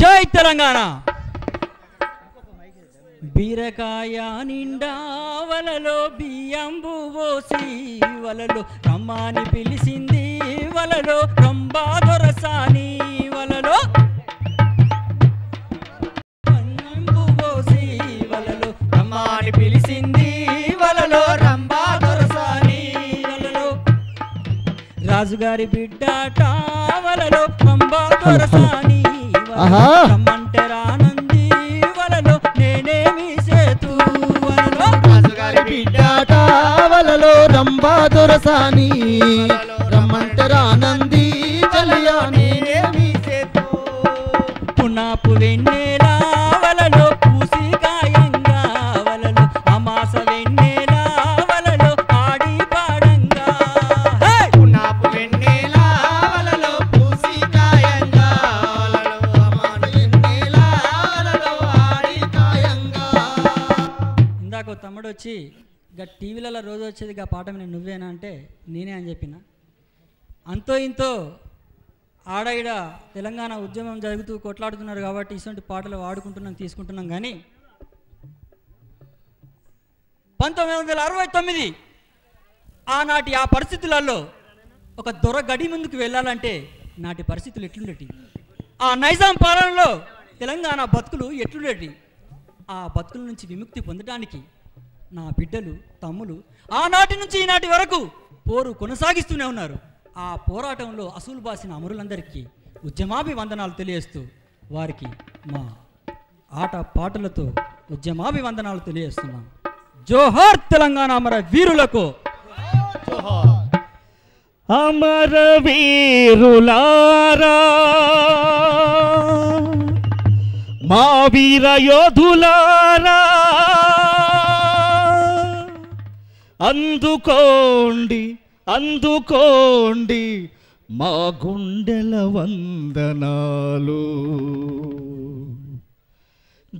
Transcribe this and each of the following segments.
జై తెలంగాణ. బీరకాయ నిండా వలలో బియ్యంబు పోసి వలలో రమ్మని పిలిచింది వలలో రంబా దొరసాని వలలో బియ్యంబు పోసి వలలో రమ్మని పిలిచింది వలలో రంబా దొరసాని వలలో రాజుగారి బిడ్డాట వలలో రంబా దొరసాని రమ్మంటే రానంది వలలో నేనేమి సేతు వలలో రాజుగారి బిడ్డాట వలలో రంబా దొరసాని రమ్మంటే రానంది చలియా నేనేమి సేతు పునాపు వెన్నెలా వలలో పూసి గాయంగా వలలో అమాస వెన్నెలా వలలో ఆడి పాడంగా పునాపు వెన్నెలా వలలో పూసి గాయంగా ఇందాక తమ్ముడు వచ్చి ఇక టీవీలలో రోజు వచ్చేది ఇక పాట మీద నువ్వేనా అంటే నేనే అని చెప్పిన. అంతో ఇంతో ఆడయిడ తెలంగాణ ఉద్యమం జరుగుతూ కొట్లాడుతున్నారు కాబట్టి ఇటువంటి పాటలు వాడుకుంటున్నాం తీసుకుంటున్నాం. కానీ 1969 ఆనాటి ఆ పరిస్థితులలో ఒక దొర గడి ముందుకు వెళ్ళాలంటే నాటి పరిస్థితులు ఎట్లుండేటి, ఆ నైజాం పాలనలో తెలంగాణ బతుకులు ఎట్లుండేటి, ఆ బతుకుల నుంచి విముక్తి పొందడానికి నా బిడ్డలు తమ్ములు ఆనాటి నుంచి ఈనాటి వరకు పోరు కొనసాగిస్తూనే ఉన్నారు. ఆ పోరాటంలో అసూలు బాసిన అమరులందరికీ ఉద్యమాభివందనాలు తెలియజేస్తూ వారికి మా ఆట పాటలతో ఉద్యమాభివందనాలు తెలియజేస్తున్నాం. జోహార్ తెలంగాణ అమర వీరులకు. అమర వీరులారా మా వీర యోధులారా అందుకోండి అందుకోండి మా గుండెల వందనాలు.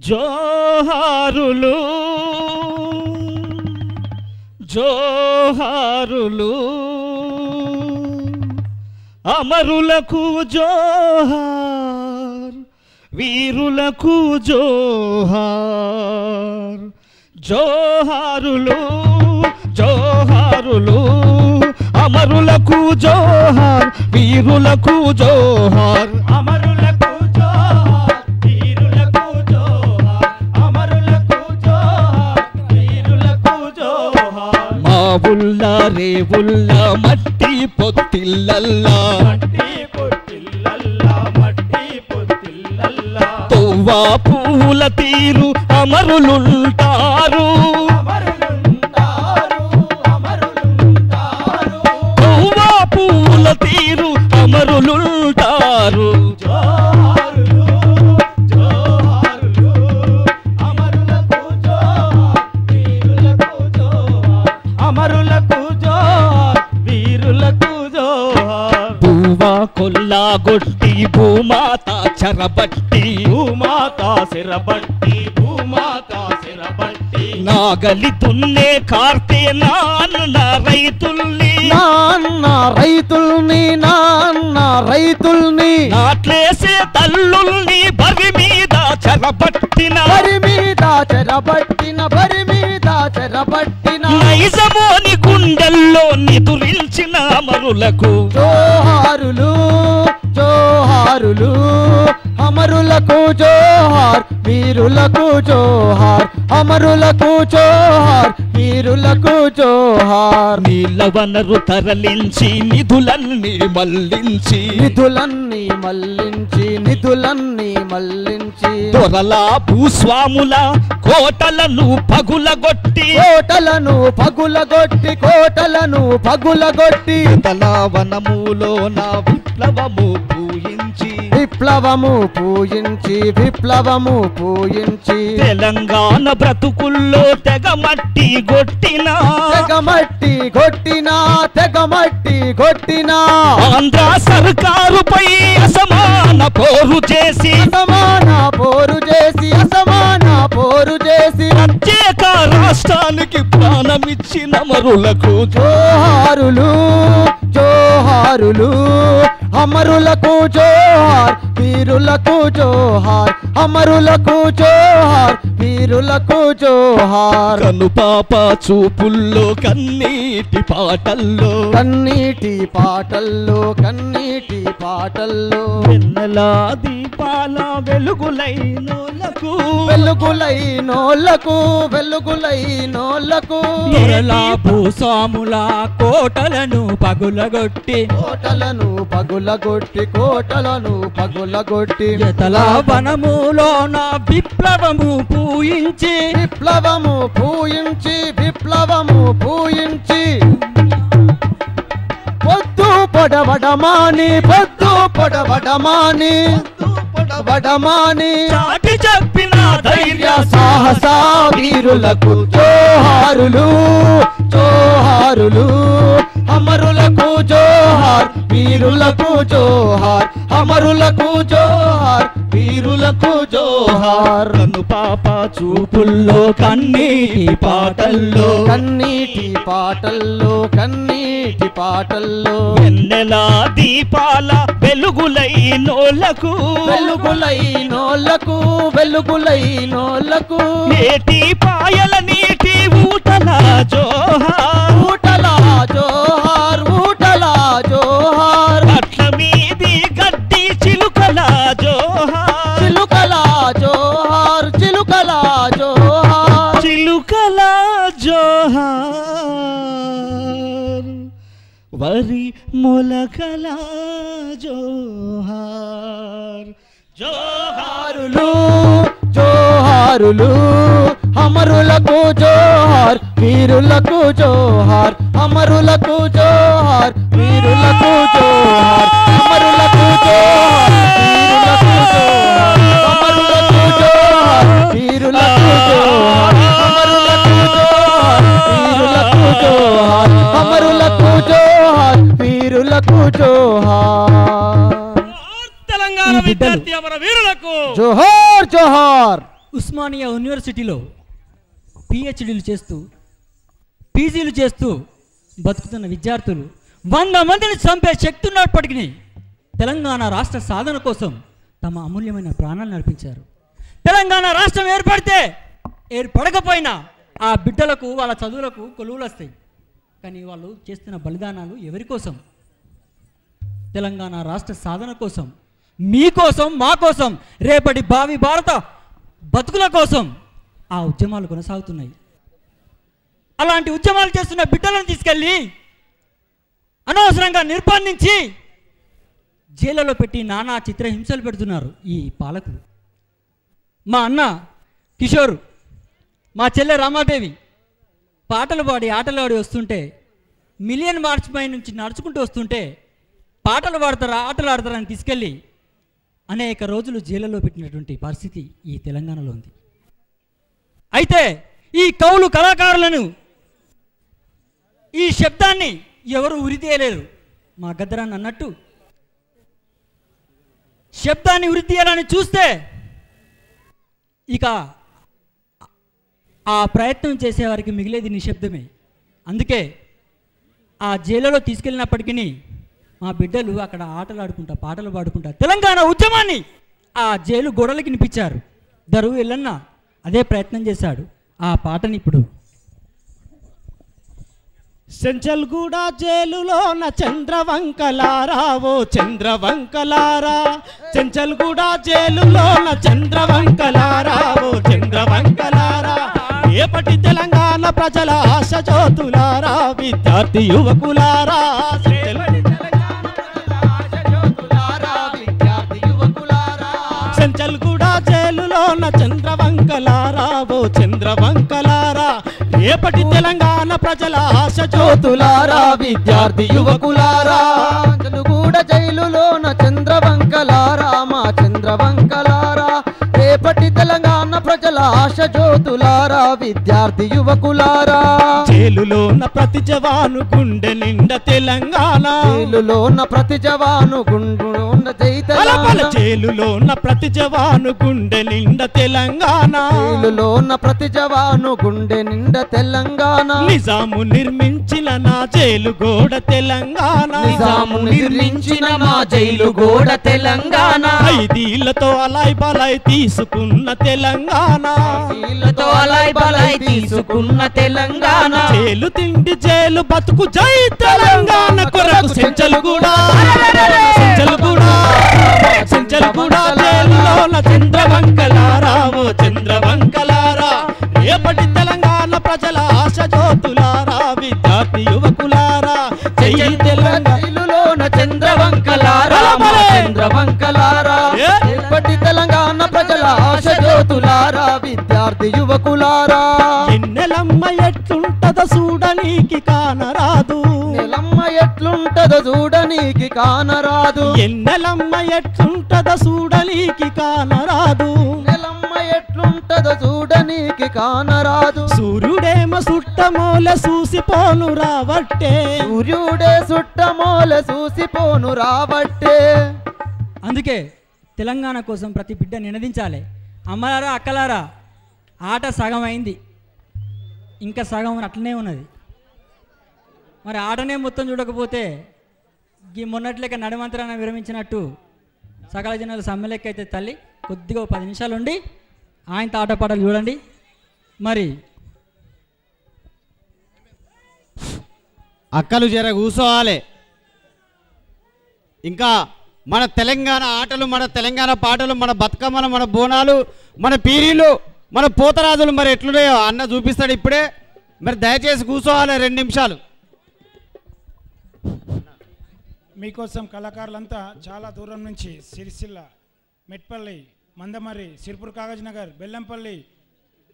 జోహారులు జోహారులు అమరులకు జోహార్ వీరులకు జోహార్. జోహారులు జోహారులు అమరులకు జోహార్ వీరులకు జోహార్. అమరులకు జోహార్ వీరులకు జోహార్. అమరులకు జోహార్ వీరులకు జోహార్. మా ఉల్లా రే ఉల్లా మట్టి పొత్తిల్లల్లా మట్టి పొత్తిల్లల్లా మట్టి పొత్తిల్లల్లా తోవా పూల తీరు అమరులుంటారు పూల తీరు అమరులుంటారు. జోహారులు జోహారులు అమరులకు జోహార్ వీరులకు జోహార్. అమరులకు జోహార్ వీరులకు జోహార్. భూమా కొల్లాగొట్టి భూమాత చెరబట్టి భూమాత సిరబట్టి భూమాత సిరబట్టి నాగలి తున్నే కార్తె నాన్న రైతుల్ని నాన్న రైతుల్ని నాన్న రైతుల్ని నాట్లేసే తల్లుల్ని బరి మీద చెరబట్టిన బరి మీద చెరబట్టిన బరి మీద చెరబట్టిన నైజమోని గుండెల్లో నిదురించిన అమరులకు జోహారులు జోహారులు అమరులకు జోహార్ వీరులకు జోహార్. అమరులకు జోహార్ వీరులకు జోహార్. నీళ్ళ వనరు తరలించి నిధులన్నీ మళ్లించి నిధులన్నీ మళ్లించి నిధులన్నీ మళ్లించి దొరలా భూస్వాముల కోటలను పగులగొట్టి కోటలను పగులగొట్టి కోటలను పగులగొట్టి తలావనములో నా విప్లవము పూయించి విప్లవము పూయించి విప్లవము పూయించి తెలంగాణ బ్రతుకుల్లో తెగమట్టి కొట్టినా తెగమట్టి కొట్టినా తెగమట్టి కొట్టినా ఆంధ్ర సర్కారుపై అసమాన పోరు చేసి అసమాన పోరు చేసి అసమాన పోరు చేసి ప్రత్యేక రాష్ట్రానికి ప్రాణమిచ్చిన అమరులకు జోహారులు జోహార్ జోహారులు అమరులకు జోహార్ వీరులకు జోహార్ అమరులకు జోహార్ వీరులకు జోహార్ కనుపాప చూపుల్లో కన్నీటి పాటల్లో కన్నీటి పాటల్లో కన్నీటి పాటల్లో వెన్నెలా దీపాల వెలుగులైనోళ్ళకు వెలుగులైనోళ్ళకు వెలుగులైనోళ్ళకు ఎరలా భూస్వాముల కోటలను పగులగొట్టి కోటలను పగులగొట్టి ఎతల వనములోన విప్లవము పూయించి విప్లవము పూయించి పొద్దు పొడవడమాని చాటి చెప్పిన ధైర్య సాహస వీరులకు జోహారులు అమరులకు జోహార్ వీరులకు జోహార్ అమరులకు జోహార్ వీరులకు జోహార్ కనుపాప చూపుల్లో కన్నీటి పాటల్లో కన్నీటి పాటల్లో వెన్నెలా దీపాల వెలుగులైనోళ్ళకు నేటి పాయల నీటి ఊటల జోహార్ అట్ల మీది గడ్డి చిలుకల జోహార్ వరి మొలకల జోహార్ జోహారులు అమరులకు జోహార్ వీరులకు జోహార్ అమరులకు జోహార్ వీరులకు జోహార్ అమరులకు జోహార్ వీరులకు జోహార్ అమరులకు జోహార్ అమరులకు జోహార్ వీరులకు జోహార్ తెలంగాణ విద్యార్థి అమర వీరులకు జోహార్ జోహార్. ఉస్మానియా యూనివర్సిటీలో పిహెచ్డీలు చేస్తూ పీజీలు చేస్తూ బతుకుతున్న విద్యార్థులు 100 మందిని చంపే శక్తి ఉన్నప్పటికీ తెలంగాణ రాష్ట్ర సాధన కోసం తమ అమూల్యమైన ప్రాణాలు నడిపించారు. తెలంగాణ రాష్ట్రం ఏర్పడకపోయినా ఆ బిడ్డలకు వాళ్ళ చదువులకు కొలువులు వస్తాయి. కానీ వాళ్ళు చేస్తున్న బలిదానాలు ఎవరి కోసం? తెలంగాణ రాష్ట్ర సాధన కోసం, మీకోసం, మా కోసం, రేపటి భావి భారత బతుకుల కోసం ఆ ఉద్యమాలు కొనసాగుతున్నాయి. అలాంటి ఉద్యమాలు చేస్తున్న బిడ్డలను తీసుకెళ్ళి అనవసరంగా నిర్బంధించి జైళ్ళలో పెట్టి నానా చిత్రహింసలు పెడుతున్నారు ఈ పాలకులు. మా అన్న కిషోర్, మా చెల్లె రామాదేవి పాటలు పాడి ఆటలు ఆడి వస్తుంటే, మిలియన్ మార్చ్ పై నుంచి నడుచుకుంటూ వస్తుంటే పాటలు పాడతారా ఆటలు ఆడతారా అని తీసుకెళ్ళి అనేక రోజులు జైళ్ళలో పెట్టినటువంటి పరిస్థితి ఈ తెలంగాణలో ఉంది. అయితే ఈ కవులు కళాకారులను, ఈ శబ్దాన్ని ఎవరు ఉరితీయలేరు. మా గద్దరాన్ని అన్నట్టు శబ్దాన్ని ఉరితీయాలని చూస్తే ఇక ఆ ప్రయత్నం చేసేవారికి మిగిలేది నిశ్శబ్దమే. అందుకే ఆ జైలులో తీసుకెళ్ళినప్పటికీ మా బిడ్డలు అక్కడ ఆటలు ఆడుకుంటా పాటలు పాడుకుంటా తెలంగాణ ఉద్యమాన్ని ఆ జైలు గోడలకి వినిపించారు. దరువు ఎల్లన్న అదే ప్రయత్నం చేశాడు. ఆ పాటని ఇప్పుడు సెంచల్గూడ జైలులోన చంద్రవంకలారా, ఓ చంద్రవంకలారా, చెంచల్గూడ జైలులోన చంద్రవంకలారా, ఓ చంద్రవంకలారా, ఏపటి తెలంగాణ ప్రజల ఆశ జ్యోతులారా, విద్యార్థి యువకులారా, సెంచల్గూడ జైలులోన చంద్రవంకలారా, ఓ చంద్రవంకలారా, రేపటి తెలంగాణ ప్రజల ఆశ జ్యోతులారా, విద్యార్థి యువకులారా, చెంచల్గూడ జైలులోన చంద్రవంకలారా, మా చంద్రవంకలారా, రేపటి తెలంగాణ ప్రజల ఆశ జ్యోతులారా, విద్యార్థి యువకులారా. జైలులోన ప్రతి జవాను గుండె నిండా తెలంగాణ జైలులోన ప్రతి జవాను గుండున్న జై తెలంగాణ జైలులోన ప్రతి జవాను గుండె నిండా తెలంగాణ జైలులోన ప్రతి జవాను గుండె నిండా తెలంగాణ నిజాము నిర్మించిన నా జైలు గోడ తెలంగాణ నిజాము నిర్మించిన మా జైలు గోడ తెలంగాణ 5 ఏళ్లతో అలాయ్ బలాయ్ తీసుకున్న తెలంగాణ వీళ్ళతో అలాయ్ బలాయ్ తీసుకున్న తెలంగాణ జైలు తిండి జైలు బతుకు జై తెలంగాణ కొరకు సెంచల్గూడ జైలులోన చంద్రవంకలారా ఓ చంద్రవంకలారా రేపటి తెలంగాణ ప్రజల ఆశ జ్యోతులారా విద్యార్థి యువకులారా జై తెలంగాణ జైలులోన చంద్రవంకలారా మా చంద్రవంకలారా రేపటి తెలంగాణ ప్రజల ఆశ జ్యోతులారా విద్యార్థి యువకులారా ఎన్నెలమ్మ ఎట్లుంటదో చూడనీకి కానరాదు నెలమ్మ ఎట్లుంటదో చూడనీకి కానరాదు ఎన్నెలమ్మ ఎట్లుంటదో చూడనీకి కానరాదు నెలమ్మ ఎట్లుంటదో చూడనీకి కానరాదు సూర్యుడేమో సుట్టమూల చూసిపోను రావట్టే సూర్యుడే సుట్టమూల చూసిపోను రాబట్టే అందుకే తెలంగాణ కోసం ప్రతి బిడ్డ నినదించాలి. అమ్మలారా అక్కలారా, ఆట సగం అయింది, ఇంకా సగం అట్లనే ఉన్నది. మరి ఆటనే మొత్తం చూడకపోతే ఈ మొన్నట్లేక నడిమంత్రాన్ని విరమించినట్టు సకల జనాలు సమ్మెలెక్క అయితే తల్లి కొద్దిగా 10 నిమిషాలు ఉండి ఆయనతో ఆటపాటలు చూడండి. మరి అక్కలు జర కూసోవాలి. ఇంకా మన తెలంగాణ ఆటలు, మన తెలంగాణ పాటలు, మన బతుకమ్మలు, మన బోనాలు, మన పీరీలు, మన పోతరాజులు మరి ఎట్లున్నాయో అన్న చూపిస్తాడు ఇప్పుడే. మరి దయచేసి కూసోవాలి 2 నిమిషాలు. మీకోసం కళాకారులంతా చాలా దూరం నుంచి సిరిసిల్ల, మెట్పల్లి, మందమర్రి, సిర్పూర్ కాగజ్ నగర్, బెల్లంపల్లి,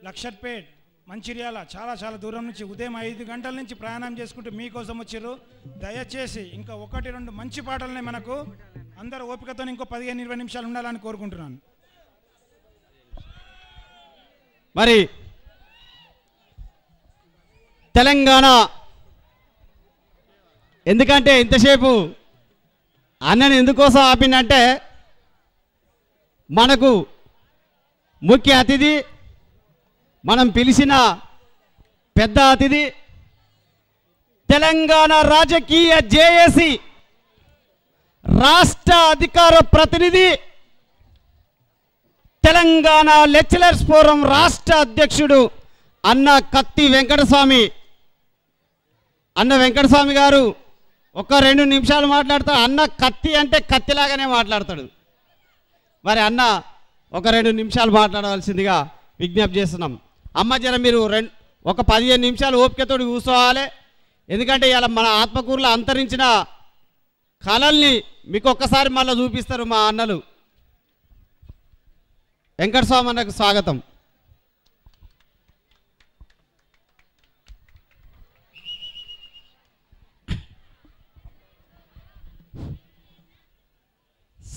లక్షట్పేట్, మంచిర్యాల చాలా దూరం నుంచి ఉదయం 5 గంటల నుంచి ప్రయాణం చేసుకుంటూ మీకోసం వచ్చారు. దయచేసి ఇంకా 1-2 మంచి పాటలనే మనకు అందరూ ఓపికతో ఇంకో 15-20 నిమిషాలు ఉండాలని కోరుకుంటున్నాను. మరి తెలంగాణ ఎందుకంటే ఇంతసేపు అన్నని ఎందుకోసం ఆపిందంటే మనకు ముఖ్య అతిథి, మనం పిలిచిన పెద్ద అతిథి, తెలంగాణ రాజకీయ జేఏసీ రాష్ట్ర అధికార ప్రతినిధి, తెలంగాణ లెక్చరర్స్ ఫోరం రాష్ట్ర అధ్యక్షుడు అన్న కత్తి వెంకటస్వామి. అన్న వెంకటస్వామి గారు 1-2 నిమిషాలు మాట్లాడతాడు. అన్న కత్తి అంటే కత్తిలాగానే మాట్లాడతాడు. మరి అన్న 1-2 నిమిషాలు మాట్లాడవలసిందిగా విజ్ఞప్తి చేస్తున్నాం. అమ్మ జర మీరు 15 నిమిషాలు ఓపికతో కూర్చోవాలి. ఎందుకంటే ఇలా మన ఆత్మకూరులో అంతరించిన కళల్ని మీకు ఒక్కసారి మళ్ళీ చూపిస్తారు మా అన్నలు. వెంకటస్వామి అన్నకు స్వాగతం.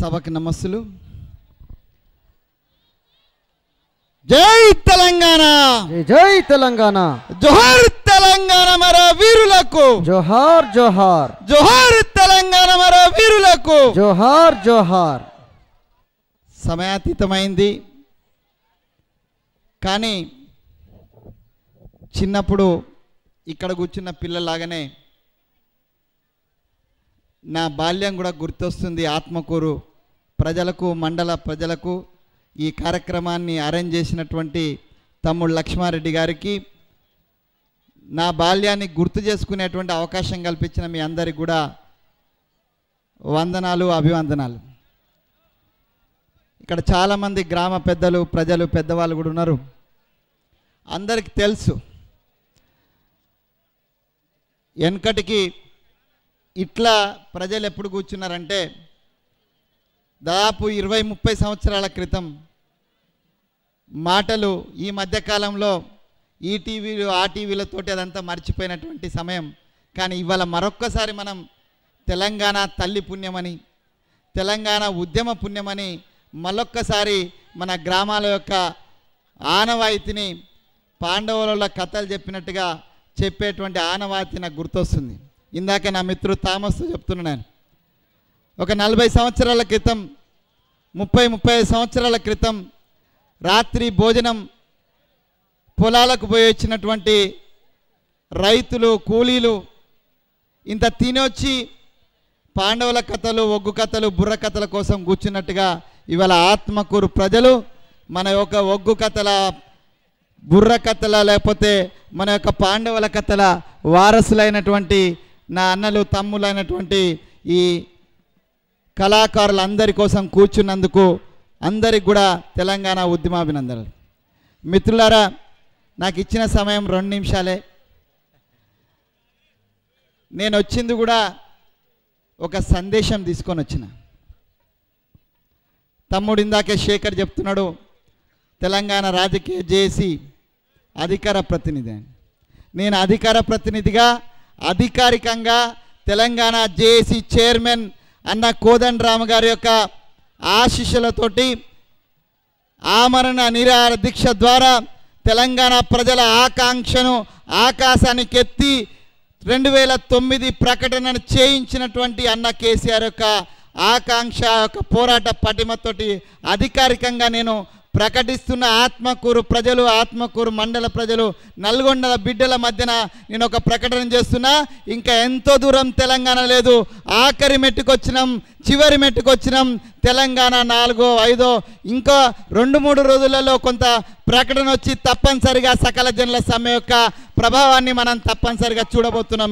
సభకు నమస్సులు. జై తెలంగాణ, జై తెలంగాణ, జోహార్ తెలంగాణ మర వీరులకు, జోహార్ జోహార్, జోహార్ తెలంగాణ మర వీరులకు, జోహార్ జోహార్. సమయాతీతమైంది కానీ చిన్నప్పుడు ఇక్కడ కూర్చున్న పిల్లలాగానే నా బాల్యం కూడా గుర్తొస్తుంది. ఆత్మకూరు ప్రజలకు, మండల ప్రజలకు ఈ కార్యక్రమాన్ని అరేంజ్ చేసినటువంటి తమ్ముడు లక్ష్మారెడ్డి గారికి, నా బాల్యాన్ని గుర్తు చేసుకునేటువంటి అవకాశం కల్పించిన మీ అందరికి కూడా వందనాలు, అభివందనాలు. ఇక్కడ చాలామంది గ్రామ పెద్దలు, ప్రజలు, పెద్దవాళ్ళు కూడా ఉన్నారు. అందరికీ తెలుసు వెనకటికి ఇట్లా ప్రజలు ఎప్పుడు కూర్చున్నారంటే దాదాపు 20-30 సంవత్సరాల క్రితం మాటలు. ఈ మధ్యకాలంలో ఈ టీవీలు, ఆ టీవీలతోటి అదంతా మర్చిపోయినటువంటి సమయం. కానీ ఇవాళ మరొక్కసారి మనం తెలంగాణ తల్లి పుణ్యమని, తెలంగాణ ఉద్యమ పుణ్యమని మరొక్కసారి మన గ్రామాల యొక్క ఆనవాయితీని పాండవుల కథలు చెప్పినట్టుగా చెప్పేటువంటి ఆనవాతి నాకు గుర్తొస్తుంది. ఇందాక నా మిత్రుడు థామస్తో చెప్తున్నాను, ఒక 40 సంవత్సరాల క్రితం 30-35 సంవత్సరాల క్రితం రాత్రి భోజనం పొలాలకు పోయి వచ్చినటువంటి రైతులు కూలీలు ఇంత తినొచ్చి పాండవుల కథలు, ఒగ్గు కథలు, బుర్ర కథల కోసం కూర్చున్నట్టుగా ఇవాళ ఆత్మకూరు ప్రజలు మన యొక్క ఒగ్గు కథల, బుర్ర కథల, లేకపోతే మన యొక్క పాండవుల కథల వారసులైనటువంటి నా అన్నలు తమ్ములైనటువంటి ఈ కళాకారులందరి కోసం కూర్చున్నందుకు అందరికి కూడా తెలంగాణ ఉద్యమాభినందనలు. మిత్రులారా, నాకు ఇచ్చిన సమయం 2 నిమిషాలే. నేను వచ్చింది కూడా ఒక సందేశం తీసుకొని వచ్చిన. తమ్ముడు ఇందాకే శేఖర్ చెప్తున్నాడు తెలంగాణ రాజకీయ జేఏసీ అధికార ప్రతినిధి అని. నేను అధికార ప్రతినిధిగా అధికారికంగా తెలంగాణ జేఏసీ చైర్మన్ అన్న కోదండరామ గారి యొక్క ఆశీస్సులతోటి ఆమరణ నిరాహార దీక్ష ద్వారా తెలంగాణ ప్రజల ఆకాంక్షను ఆకాశానికి ఎత్తి 2009 ప్రకటనను చేయించినటువంటి అన్న కేసీఆర్ యొక్క ఆకాంక్ష యొక్క పోరాట పటిమతోటి అధికారికంగా నేను ప్రకటిస్తున్న ఆత్మకూరు ప్రజలు, ఆత్మకూరు మండల ప్రజలు, నల్గొండ బిడ్డల మధ్యన నేను ఒక ప్రకటన చేస్తున్నా. ఇంకా ఎంతో దూరం తెలంగాణ లేదు, ఆఖరి మెట్టుకొచ్చినాం, చివరి మెట్టుకొచ్చినాం. తెలంగాణ 4, 5 ఇంకా 2-3 రోజులలో కొంత ప్రకటన వచ్చి తప్పనిసరిగా సకల జనుల సమ్మె యొక్క ప్రభావాన్ని మనం తప్పనిసరిగా చూడబోతున్నాం.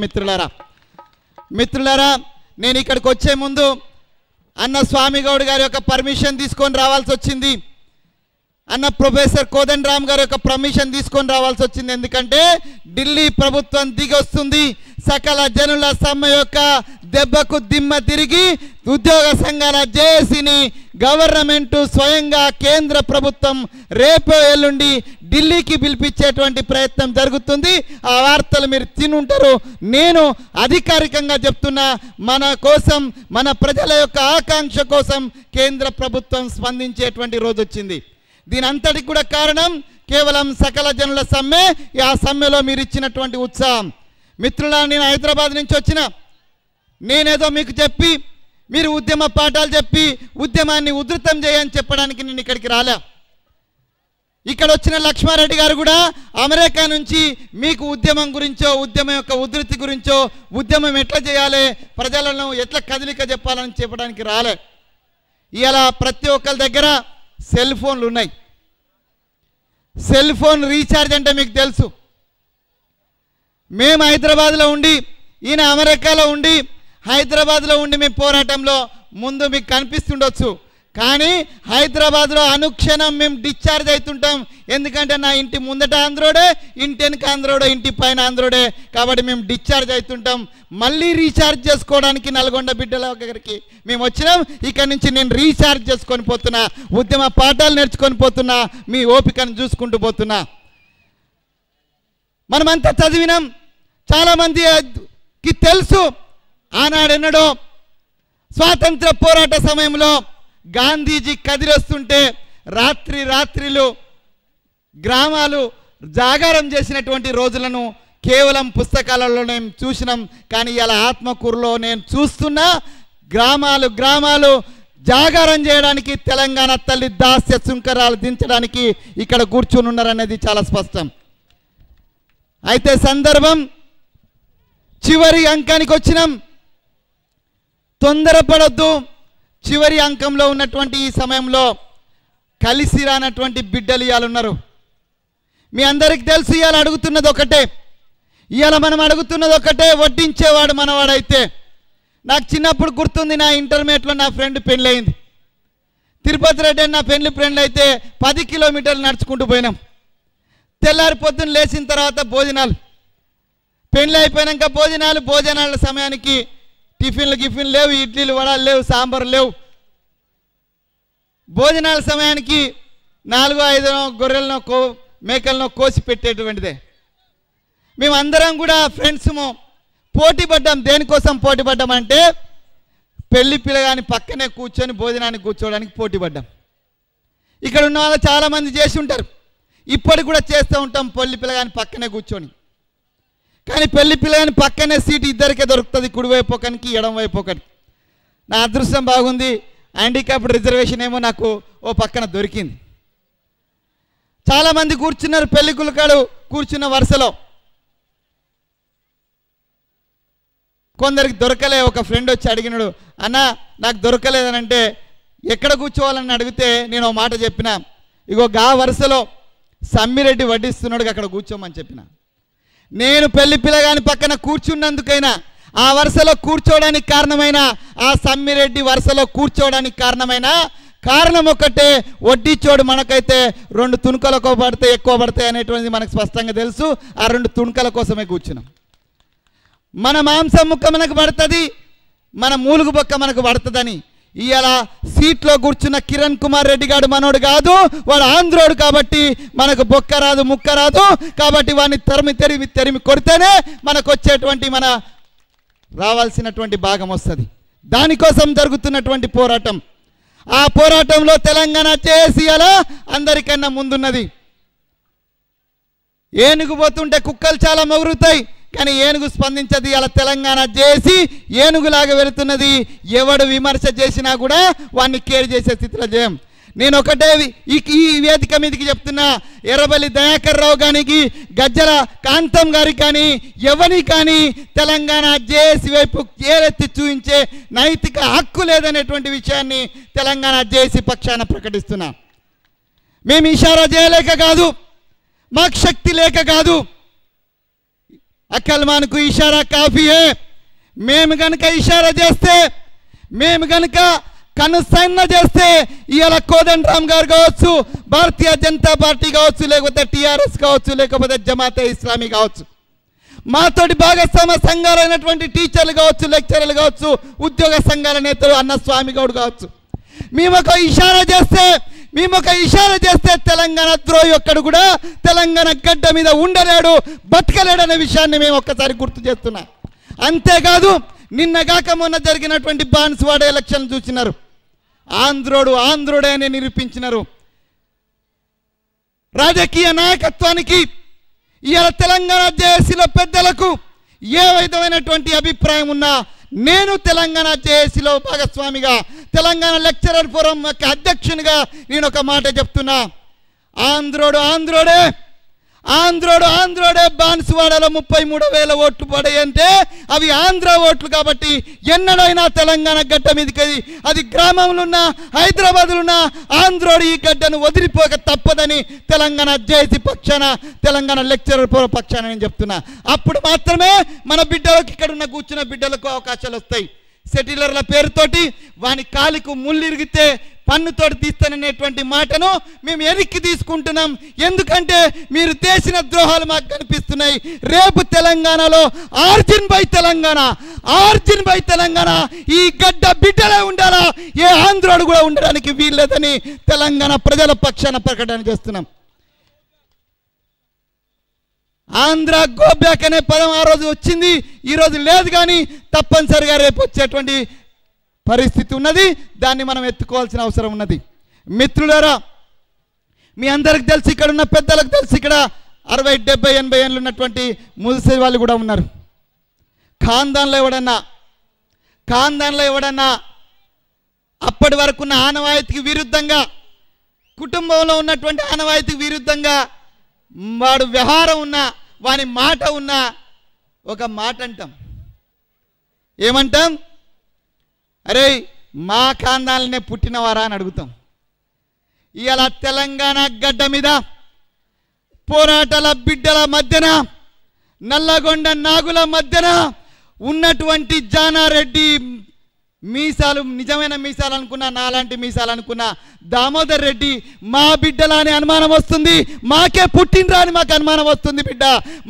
మిత్రులారా, నేను ఇక్కడికి వచ్చే ముందు అన్న స్వామిగౌడ్ గారి యొక్క పర్మిషన్ తీసుకొని రావాల్సి వచ్చింది. అన్న ప్రొఫెసర్ కోదండరామ్ గారి యొక్క పర్మిషన్ తీసుకొని రావాల్సి వచ్చింది. ఎందుకంటే ఢిల్లీ ప్రభుత్వం దిగొస్తుంది. సకల జనుల సమ్మె యొక్క దెబ్బకు దిమ్మ తిరిగి ఉద్యోగ సంఘాల జేఏసీని గవర్నమెంట్ స్వయంగా కేంద్ర ప్రభుత్వం రేపో ఎల్లుండి ఢిల్లీకి పిలిపించేటువంటి ప్రయత్నం జరుగుతుంది. ఆ వార్తలు మీరు తినుంటారు. నేను అధికారికంగా చెప్తున్నా, మన కోసం, మన ప్రజల యొక్క ఆకాంక్ష కోసం కేంద్ర ప్రభుత్వం స్పందించేటువంటి రోజు వచ్చింది. దీని అంతటికి కూడా కారణం కేవలం సకల జనుల సమ్మె. ఆ సమ్మెలో మీరు ఇచ్చినటువంటి ఉత్సాహం. మిత్రులారా, నేను హైదరాబాద్ నుంచి వచ్చిన, నేనేదో మీకు చెప్పి మీరు ఉద్యమ పాఠాలు చెప్పి ఉద్యమాన్ని ఉధృతం చేయని చెప్పడానికి నేను ఇక్కడికి రాలే. ఇక్కడ వచ్చిన లక్ష్మారెడ్డి గారు కూడా అమెరికా నుంచి మీకు ఉద్యమం గురించో, ఉద్యమం యొక్క ఉధృతి గురించో, ఉద్యమం ఎట్లా చేయాలి, ప్రజలను ఎట్లా కదలిక చెప్పాలని చెప్పడానికి రాలే. ఇలా ప్రతి ఒక్కరి దగ్గర సెల్ ఫోన్లు ఉన్నాయి. సెల్ ఫోన్ రీఛార్జ్ అంటే మీకు తెలుసు. మేము హైదరాబాద్లో ఉండి, ఈయన అమెరికాలో ఉండి, హైదరాబాద్లో ఉండి మేము పోరాటంలో ముందు మీకు కనిపిస్తుండొచ్చు. కానీ హైదరాబాద్లో అనుక్షణం మేము డిశ్చార్జ్ అవుతుంటాం. ఎందుకంటే నా ఇంటి ముందట ఆంధ్రోడే, ఇంటి వెనుక ఆంధ్రోడే, ఇంటి పైన ఆంధ్రోడే. కాబట్టి మేము డిశ్చార్జ్ అవుతుంటాం. మళ్ళీ రీఛార్జ్ చేసుకోవడానికి నల్గొండ బిడ్డల దగ్గరికి మేము వచ్చినాం. ఇక్కడి నుంచి నేను రీఛార్జ్ చేసుకొని పోతున్నా, ఉద్యమ పాఠాలు నేర్చుకొని పోతున్నా, మీ ఓపికను చూసుకుంటూ పోతున్నా. మనమంతా చదివినాం. చాలామందికి తెలుసు ఆనాడెన్నడో స్వాతంత్ర పోరాట సమయంలో గాంధీజీ కదిలొస్తుంటే రాత్రిలు గ్రామాలు జాగారం చేసినటువంటి రోజులను కేవలం పుస్తకాలలో నేను చూసినాం. కానీ ఇలా ఆత్మకూరులో నేను చూస్తున్నా, గ్రామాలు జాగారం చేయడానికి, తెలంగాణ తల్లి దాస్య శృంఖరాలు దించడానికి ఇక్కడ కూర్చుని ఉన్నారనేది చాలా స్పష్టం. అయితే సందర్భం చివరి అంకానికి వచ్చినాం. తొందరపడొద్దు. చివరి అంకంలో ఉన్నటువంటి ఈ సమయంలో కలిసి రానటువంటి బిడ్డలు ఇవాళ ఉన్నారు. మీ అందరికి తెలుసు, ఇవాళ అడుగుతున్నది ఒకటే, మనం అడుగుతున్నది ఒకటే, వడ్డించేవాడు మనవాడైతే. నాకు చిన్నప్పుడు గుర్తుంది, నా ఇంటర్మీడియట్లో నా ఫ్రెండ్ పెళ్ళి అయింది. తిరుపతి రెడ్డి అని నా ఫ్రెండ్ అయితే 10 కిలోమీటర్లు నడుచుకుంటూ పోయినాం. తెల్లారి పొద్దున్న లేచిన తర్వాత భోజనాలు, పెళ్ళి అయిపోయాక భోజనాల సమయానికి టిఫిన్లు లేవు, ఇడ్లీలు వడాలు లేవు, సాంబారు లేవు. భోజనాల సమయానికి 4-5 గొర్రెలను మేకలను కోసి పెట్టేటువంటిదే. మేమందరం కూడా ఫ్రెండ్స్ పోటీ పడ్డాం. దేనికోసం పోటీ పడ్డామంటే పెళ్లి పిల్లగాని పక్కనే కూర్చొని భోజనానికి కూర్చోవడానికి పోటీ పడ్డాం. ఇక్కడ ఉన్న వాళ్ళు చాలామంది చేసి ఉంటారు, ఇప్పటికి కూడా చేస్తూ ఉంటాం పెళ్లి పిల్లగాని పక్కనే కూర్చొని. కానీ పెళ్లి పిల్లని పక్కనే సీటు ఇద్దరికే దొరుకుతుంది, కుడివైపు ఒకరికి ఎడం వైపు ఒకరికి. నా అదృష్టం బాగుంది, హ్యాండిక్యాప్డ్ రిజర్వేషన్ ఏమో నాకు ఓ పక్కన దొరికింది. చాలామంది కూర్చున్నారు పెళ్లి కులకాడు కూర్చున్న వరుసలో. కొందరికి దొరకలే. ఒక ఫ్రెండ్ వచ్చి అడిగినాడు, అన్న నాకు దొరకలేదనంటే ఎక్కడ కూర్చోవాలని అడిగితే నేను ఓ మాట చెప్పిన, ఇగో గా వరుసలో సమ్మిరెడ్డి వడ్డిస్తున్నాడు అక్కడ కూర్చోమని చెప్పిన. నేను పెళ్లి పిల్లగాని పక్కన కూర్చున్నందుకైనా, ఆ వరుసలో కూర్చోవడానికి కారణమైన, ఆ సమ్మిరెడ్డి వరుసలో కూర్చోవడానికి కారణం ఒకటే, వడ్డీచోడు మనకైతే 2 తుణుకలకు పడితే ఎక్కువ పడతాయి అనేటువంటిది మనకు స్పష్టంగా తెలుసు. ఆ 2 తుణుకల కోసమే కూర్చున్నాం. మన మాంసం ముక్క మనకు పడుతుంది, మన మూలుగు బొక్క మనకు పడుతుందని ఇవాళ సీట్లో కూర్చున్న కిరణ్ కుమార్ రెడ్డి గారు మనోడు కాదు, వాడు ఆంధ్రోడు కాబట్టి మనకు బొక్క రాదు ముక్క రాదు. కాబట్టి వాడిని తరిమి కొడితేనే మనకు వచ్చేటువంటి మన రావాల్సినటువంటి భాగం వస్తుంది. దానికోసం జరుగుతున్నటువంటి పోరాటం. ఆ పోరాటంలో తెలంగాణ చేసి అలా అందరికన్నా ముందున్నది. ఏనుగు పోతుంటే కుక్కలు చాలా మొగురుతాయి, కానీ ఏనుగు స్పందించది. అలా తెలంగాణ చేసి ఏనుగులాగా వెళుతున్నది. ఎవడు విమర్శ చేసినా కూడా వాడిని కేర్ చేసే స్థితిలో చేయం. నేను ఒకటే ఈ వేదిక మీదకి చెప్తున్నా, ఎర్రబెల్లి దయాకర్ రావు గారికి, గజ్జల కాంతం గారికి కానీ ఎవని కానీ తెలంగాణ జేఏసీ వైపు ఏరెత్తి చూపించే నైతిక హక్కు లేదనేటువంటి విషయాన్ని తెలంగాణ జేఏసీ పక్షాన ప్రకటిస్తున్నా. మేము ఇషారా చేయలేక కాదు, మాకు శక్తి లేక కాదు, అక్కల్మాన్కు ఇషారా కాఫీయే. మేము కనుక ఇషారా చేస్తే, మేము కనుక కనుసైన చేస్తే ఇవాళ కోదండరామ్ గారు కావచ్చు, భారతీయ జనతా పార్టీ కావచ్చు, లేకపోతే టీఆర్ఎస్ కావచ్చు, లేకపోతే జమాతే ఇస్లామీ కావచ్చు, మాతోటి భాగస్వామ్య సంఘాలైనటువంటి టీచర్లు కావచ్చు, లెక్చరర్లు కావచ్చు, ఉద్యోగ సంఘాల నేతలు అన్న స్వామి గౌడ్ కావచ్చు, మేము ఒక ఇషారా చేస్తే తెలంగాణ ద్రోహి ఒక్కడు కూడా తెలంగాణ గడ్డ మీద ఉండలేడు, బతకలేడనే విషయాన్ని మేము ఒక్కసారి గుర్తు చేస్తున్నా. అంతేకాదు, నిన్నగాక మొన్న జరిగినటువంటి బాన్స్వాడ ఎలక్షన్ చూసినారు. ఆంధ్రోడే అని నిరూపించినారు. రాజకీయ నాయకత్వానికి ఇవాళ తెలంగాణ జేఏసీలో పెద్దలకు ఏ విధమైనటువంటి అభిప్రాయం ఉన్నా, నేను తెలంగాణ జేఏసీలో భాగస్వామిగా, తెలంగాణ లెక్చరర్ ఫోరం యొక్క అధ్యక్షునిగా నేను ఒక మాట చెప్తున్నా. ఆంధ్రోడే బాన్సువాడలో 33,000 ఓట్లు పడాయంటే అవి ఆంధ్ర ఓట్లు కాబట్టి ఎన్నడైనా తెలంగాణ గడ్డ మీదకి, అది గ్రామంలో ఉన్న హైదరాబాద్లో ఉన్న ఆంధ్రోడు ఈ గడ్డను వదిలిపోక తప్పదని తెలంగాణ జేఏసీ పక్షాన, తెలంగాణ లెక్చరర్ ఫోరం పక్షాన నేను చెప్తున్నా. అప్పుడు మాత్రమే మన బిడ్డలకు, ఇక్కడ ఉన్న కూర్చున్న బిడ్డలకు అవకాశాలు వస్తాయి. సెటిలర్ల పేరుతోటి వాని కాలికు ముళ్ళిరిగితే పన్నుతోటి తీస్తాననేటువంటి మాటను మేము వెనక్కి తీసుకుంటున్నాం. ఎందుకంటే మీరు చేసిన ద్రోహాలు మాకు కనిపిస్తున్నాయి. రేపు తెలంగాణలో ఆర్జిన్ బై తెలంగాణ ఈ గడ్డ బిడ్డలే ఉండాలా, ఏ ఆంధ్రోడు కూడా ఉండడానికి వీల్లేదని తెలంగాణ ప్రజల పక్షాన ప్రకటన చేస్తున్నాం. ఆంధ్ర గోబ్యాక్ అనే పదం ఆ రోజు వచ్చింది, ఈరోజు లేదు, కానీ తప్పనిసరిగా రేపు వచ్చేటువంటి పరిస్థితి ఉన్నది. దాన్ని మనం ఎత్తుకోవాల్సిన అవసరం ఉన్నది. మిత్రులారా, మీ అందరికి తెలిసి, ఇక్కడ ఉన్న పెద్దలకు తెలిసి, ఇక్కడ 60, 70, 80 ఏళ్ళు ఉన్నటువంటి ముసలి వాళ్ళు కూడా ఉన్నారు. ఖాందాన్లో ఎవడన్నా అప్పటి వరకు ఉన్న ఆనవాయితీకి విరుద్ధంగా, కుటుంబంలో ఉన్నటువంటి ఆనవాయితీకి విరుద్ధంగా వాడు వ్యవహారం ఉన్నా, వాని మాట ఉన్నా, ఒక మాట అంటాం. ఏమంటాం? అరే మా ఖాందాలనే పుట్టినవారా అని అడుగుతాం. ఇవాళ తెలంగాణ గడ్డ మీద పోరాటాల బిడ్డల మధ్యన, నల్లగొండ నాగుల మధ్యన ఉన్నటువంటి జానారెడ్డి మీసాలు, నిజమైన మీసాలు అనుకున్నా, నాలాంటి మీసాలు అనుకున్నా దామోదర్ రెడ్డి మా బిడ్డలా అని అనుమానం వస్తుంది. మాకే పుట్టినరా అని మాకు అనుమానం వస్తుంది. బిడ్డ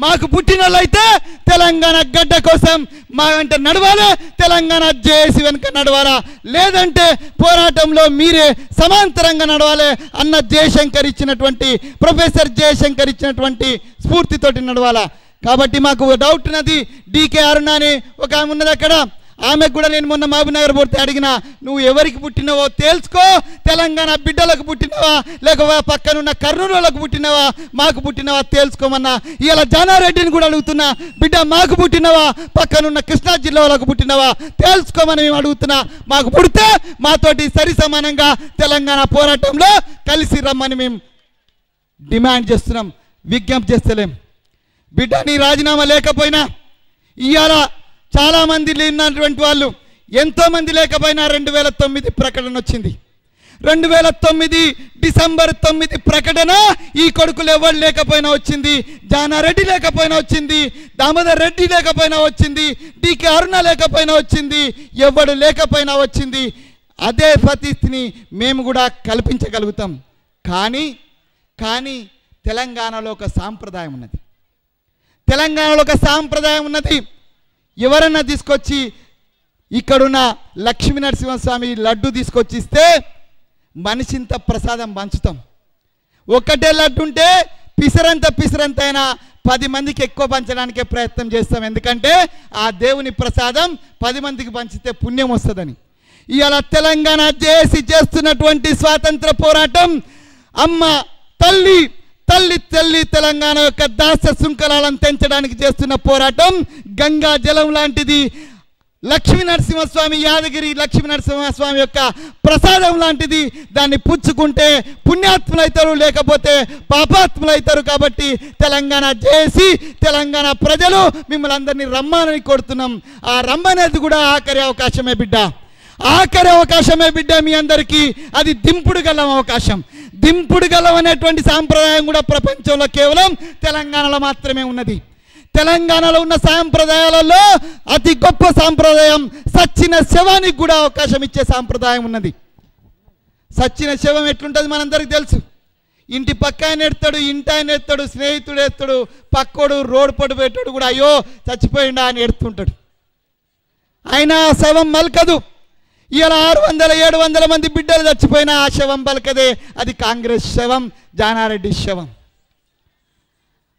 మాకు పుట్టిన వాళ్ళైతే తెలంగాణ గడ్డ కోసం మా వెంట నడవాలా, తెలంగాణ జేఏసీ వెనుక నడవాలా, లేదంటే పోరాటంలో మీరే సమాంతరంగా నడవాలి అన్న జయశంకర్ ఇచ్చినటువంటి, ప్రొఫెసర్ జయశంకర్ ఇచ్చినటువంటి స్ఫూర్తితోటి నడవాలా. కాబట్టి మాకు డౌట్ ఉన్నది. డీకే అరుణ అని ఒక ఆమె ఉన్నది, అక్కడ ఆమెకు కూడా నేను మొన్న మహబూబ్నగర్ పోతే అడిగినా, నువ్వు ఎవరికి పుట్టినవో తేల్చుకో, తెలంగాణ బిడ్డలకు పుట్టినవా లేక పక్కనున్న కర్నూలులకు పుట్టినవా మాకు పుట్టినవా తేల్చుకోమన్నా. ఇలా జానారెడ్డిని కూడా అడుగుతున్నా, బిడ్డ మాకు పుట్టినవా పక్కనున్న కృష్ణా జిల్లా వాళ్ళకు పుట్టినవా తేల్చుకోమని మేము అడుగుతున్నా. మాకు పుడితే మాతోటి సరి సమానంగా తెలంగాణ పోరాటంలో కలిసి రమ్మని మేము డిమాండ్ చేస్తున్నాం, విజ్ఞప్తి చేస్తలేం. బిడ్డ నీ రాజీనామా లేకపోయినా ఇవాళ చాలామంది ఉన్నటువంటి వాళ్ళు ఎంతోమంది లేకపోయినా 2009 ప్రకటన వచ్చింది. 2009 డిసెంబర్ 9 ప్రకటన ఈ కొడుకులు ఎవరు లేకపోయినా వచ్చింది, జానారెడ్డి లేకపోయినా వచ్చింది, దామోదర్ రెడ్డి లేకపోయినా వచ్చింది, డికే అరుణ లేకపోయినా వచ్చింది, ఎవడు లేకపోయినా వచ్చింది. అదే పరిస్థితిని మేము కూడా కల్పించగలుగుతాం. కానీ తెలంగాణలో ఒక సాంప్రదాయం ఉన్నది, తెలంగాణలో ఒక సాంప్రదాయం ఉన్నది. ఎవరన్నా తీసుకొచ్చి ఇక్కడున్న లక్ష్మీ నరసింహస్వామి లడ్డు తీసుకొచ్చి ఇస్తే మనిషింత ప్రసాదం పంచుతాం. ఒక్కటే లడ్డు ఉంటే పిసరంత అయినా 10 మందికి ఎక్కువ పంచడానికే ప్రయత్నం చేస్తాం. ఎందుకంటే ఆ దేవుని ప్రసాదం 10 మందికి పంచితే పుణ్యం వస్తుందని. ఇవాళ తెలంగాణ చేస్తున్నటువంటి స్వాతంత్ర పోరాటం అమ్మ తల్లి తెలంగాణ యొక్క దాస శృంఖలాలను తెంచడానికి చేస్తున్న పోరాటం గంగా జలం లాంటిది. లక్ష్మీ నరసింహస్వామి యాదగిరి లక్ష్మీ నరసింహస్వామి యొక్క ప్రసాదం లాంటిది. దాన్ని పుచ్చుకుంటే పుణ్యాత్ములైతారు, లేకపోతే పాపాత్ములైతారు. కాబట్టి తెలంగాణ ప్రజలు మిమ్మల్ని అందరినీ రమ్మని కోరుతున్నాం. ఆ రమ్మనేది కూడా ఆఖరి అవకాశమే బిడ్డ మీ అందరికీ. అది దింపుడు గల్లం అవకాశం. దింపుడు గల్లం అనేటువంటి సాంప్రదాయం కూడా ప్రపంచంలో కేవలం తెలంగాణలో మాత్రమే ఉన్నది. తెలంగాణలో ఉన్న సాంప్రదాయాలలో అతి గొప్ప సాంప్రదాయం సచ్చిన శవానికి కూడా అవకాశం ఇచ్చే సాంప్రదాయం ఉన్నది. సచ్చిన శవం ఎట్లుంటుంది మనందరికీ తెలుసు. ఇంటి పక్క ఆయన ఎడతాడు, ఇంటి ఆయన ఎడతాడు, స్నేహితుడు ఎడతాడు, పక్కోడు రోడ్డు పట్టు పెట్టాడు కూడా అయ్యో చచ్చిపోయిండా అని ఎడుతుంటాడు. ఆయన శవం మల్కదు. ఇలా 600-700 మంది బిడ్డలు చచ్చిపోయినా ఆ శవం పలకదే. అది కాంగ్రెస్ శవం, జానారెడ్డి శవం.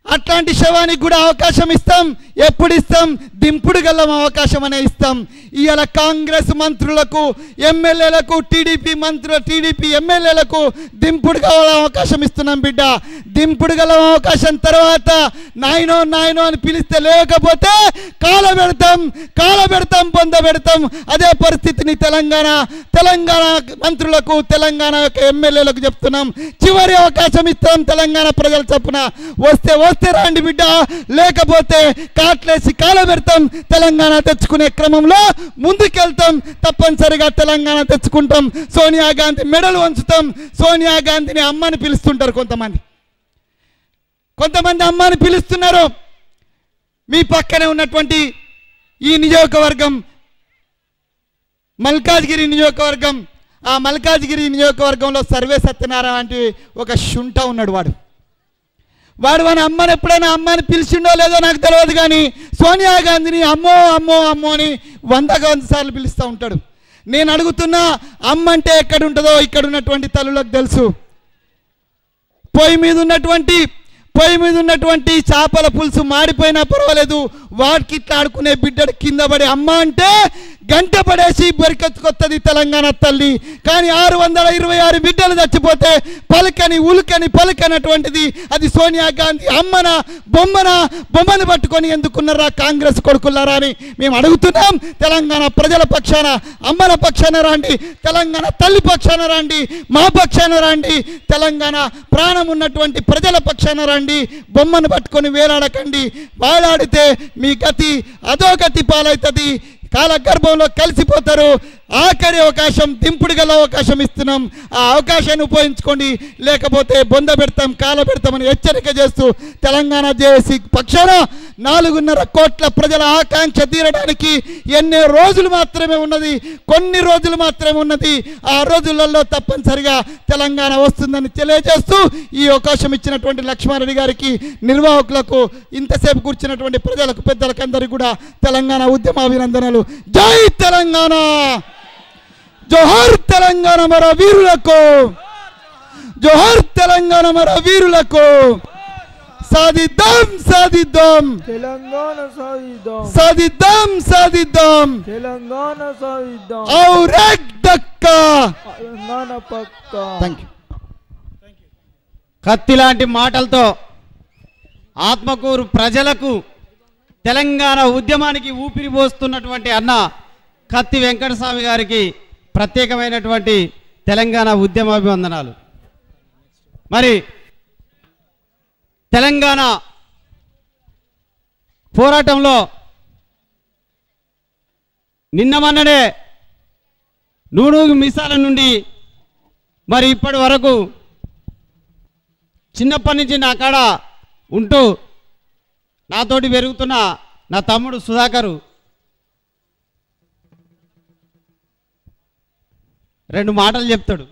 అట్లాంటి శవానికి కూడా అవకాశం ఇస్తాం. ఎప్పుడు ఇస్తాం? దింపుడు గల్లం అవకాశం అనే ఇస్తాం. ఇవాళ కాంగ్రెస్ మంత్రులకు, ఎమ్మెల్యేలకు, టీడీపీ ఎమ్మెల్యేలకు దింపుడు గల్లం అవకాశం ఇస్తున్నాం బిడ్డ. దింపుడు గల్లం అవకాశం తర్వాత నాయనో అని పిలిస్తే లేకపోతే కాలబెడతాం పొందబెడతాం. అదే పరిస్థితిని తెలంగాణ మంత్రులకు, తెలంగాణ యొక్క ఎమ్మెల్యేలకు చెప్తున్నాం. చివరి అవకాశం ఇస్తాం తెలంగాణ ప్రజల చొప్పున. వస్తే రాండి బిడ్డ, లేకపోతే కాట్లేసి కాలబెడతాం. తెలంగాణ తెచ్చుకునే క్రమంలో ముందుకెళ్తాం. తప్పనిసరిగా తెలంగాణ తెచ్చుకుంటాం. సోనియా గాంధీ మెడలు వంచుతాం. సోనియా గాంధీని అమ్మని పిలుస్తుంటారు కొంతమంది అమ్మని పిలుస్తున్నారు. మీ పక్కనే ఉన్నటువంటి ఈ నియోజకవర్గం మల్కాజ్గిరి నియోజకవర్గం. ఆ మల్కాజ్గిరి నియోజకవర్గంలో సర్వే సత్యనారాయణ అంటే ఒక శుంఠ ఉన్నాడు. వాడు మన అమ్మని ఎప్పుడైనా అమ్మని పిలిచిండో లేదో నాకు తెలియదు, కానీ సోనియా గాంధీని అమ్మో అని 100 సార్లు పిలుస్తూ ఉంటాడు. నేను అడుగుతున్నా, అమ్మ అంటే ఎక్కడ ఉంటుందో ఇక్కడ ఉన్నటువంటి తల్లులకు తెలుసు. పొయ్యి మీద ఉన్నటువంటి చేపల పులుసు మాడిపోయినా పర్వాలేదు, వాడికి ఇట్లా ఆడుకునే బిడ్డడు కింద పడి అమ్మ అంటే గంట పడేసి బరికెత్తుకొత్తది తెలంగాణ తల్లి. కానీ 626 బిడ్డలు చచ్చిపోతే పలకనటువంటిది అది సోనియా గాంధీ బొమ్మను పట్టుకొని ఎందుకున్నారా కాంగ్రెస్ కొడుకున్నారా అని మేము అడుగుతున్నాం. తెలంగాణ ప్రజల పక్షాన, అమ్మల పక్షాన రాండి, తెలంగాణ తల్లి పక్షాన రాండి, మా పక్షాన రాండి, తెలంగాణ ప్రాణం ఉన్నటువంటి ప్రజల పక్షాన రాండి. బొమ్మను పట్టుకొని వేలాడకండి. వేలాడితే మీ గతి అధోగతి పాలవుతుంది. కాలగర్భంలో కలిసిపోతారు. ఆఖరి అవకాశం, దింపుడు గల అవకాశం ఇస్తున్నాం. ఆ అవకాశాన్ని ఉపయోగించుకోండి, లేకపోతే బొంద పెడతాం, కాల పెడతామని హెచ్చరిక చేస్తూ తెలంగాణ జేఏసీ పక్షాన 4.5 కోట్ల ప్రజల ఆకాంక్ష తీరడానికి కొన్ని రోజులు మాత్రమే ఉన్నది. ఆ రోజులలో తప్పనిసరిగా తెలంగాణ వస్తుందని తెలియజేస్తూ ఈ అవకాశం ఇచ్చినటువంటి లక్ష్మారెడ్డి గారికి, నిర్వాహకులకు, ఇంతసేపు కూర్చున్నటువంటి ప్రజలకు, పెద్దలకు అందరికీ కూడా తెలంగాణ ఉద్యమ అభినందనలు. జై తెలంగాణ, జోహార్ తెలంగాణ మన వీరులకు, జోహార్ తెలంగాణ మన వీరులకు. సాధిద్దాం సాధిద్దాం తెలంగాణ సాధిద్దాం సాధిద్దాం సాధిద్దాం తెలంగాణ సాధిద్దాం ఔరక్ దక్కా. తెలంగాణ పక్క. Thank you. కత్తి లాంటి మాటలతో ఆత్మకూరు ప్రజలకు తెలంగాణ ఉద్యమానికి ఊపిరి పోస్తున్నటువంటి అన్న కత్తి వెంకటస్వామి గారికి ప్రత్యేకమైనటువంటి తెలంగాణ ఉద్యమాభివందనాలు. మరి తెలంగాణ పోరాటంలో నిన్న మొన్ననే నూనూగు మీసాల నుండి మరి ఇప్పటి వరకు చిన్నప్పటి నుంచి నా కాడ ఉంటూ నాతోటి పెరుగుతున్న నా తమ్ముడు సుధాకరు రెండు మాటలు చెప్తాడు.